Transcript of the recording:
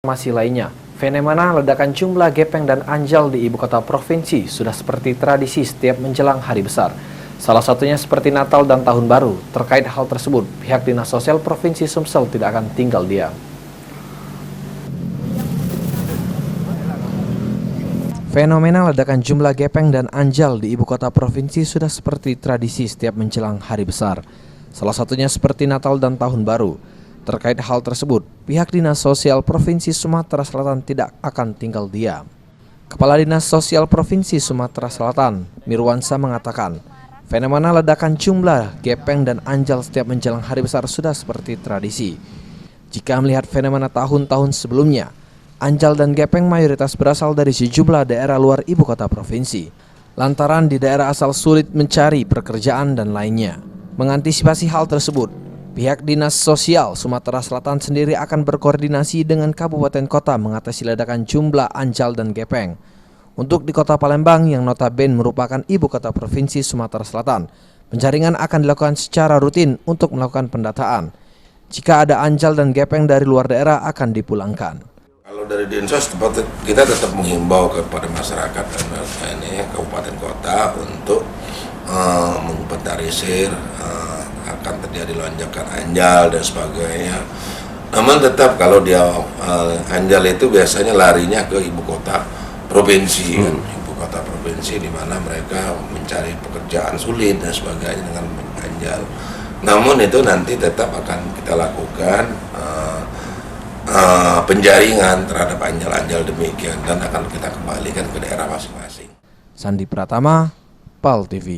informasi lainnya, fenomena ledakan jumlah gepeng dan anjal di ibu kota provinsi sudah seperti tradisi setiap menjelang hari besar. Salah satunya seperti Natal dan Tahun Baru. Terkait hal tersebut, pihak Dinas Sosial Provinsi Sumsel tidak akan tinggal diam. Fenomena ledakan jumlah gepeng dan anjal di ibu kota provinsi sudah seperti tradisi setiap menjelang hari besar. Salah satunya seperti Natal dan Tahun Baru. Terkait hal tersebut, pihak Dinas Sosial Provinsi Sumatera Selatan tidak akan tinggal diam. Kepala Dinas Sosial Provinsi Sumatera Selatan, Mirwansa mengatakan, fenomena ledakan jumlah gepeng dan anjal setiap menjelang hari besar sudah seperti tradisi. Jika melihat fenomena tahun-tahun sebelumnya, anjal dan gepeng mayoritas berasal dari sejumlah daerah luar ibu kota provinsi. Lantaran di daerah asal sulit mencari pekerjaan dan lainnya. Mengantisipasi hal tersebut, pihak Dinas Sosial Sumatera Selatan sendiri akan berkoordinasi dengan kabupaten kota mengatasi ledakan jumlah anjal dan gepeng. Untuk di kota Palembang yang notabene merupakan ibu kota provinsi Sumatera Selatan, penjaringan akan dilakukan secara rutin untuk melakukan pendataan. Jika ada anjal dan gepeng dari luar daerah akan dipulangkan. Kalau dari Dinsos kita tetap menghimbau kepada masyarakat ini kabupaten kota untuk menginventarisir akan terjadi lonjakan anjal dan sebagainya. Namun tetap kalau dia anjal itu biasanya larinya ke ibu kota provinsi, ibu kota provinsi di mana mereka mencari pekerjaan sulit dan sebagainya dengan anjal. Namun itu nanti tetap akan kita lakukan penjaringan terhadap anjal-anjal demikian dan akan kita kembalikan ke daerah masing-masing. Sandi Pratama, PAL TV.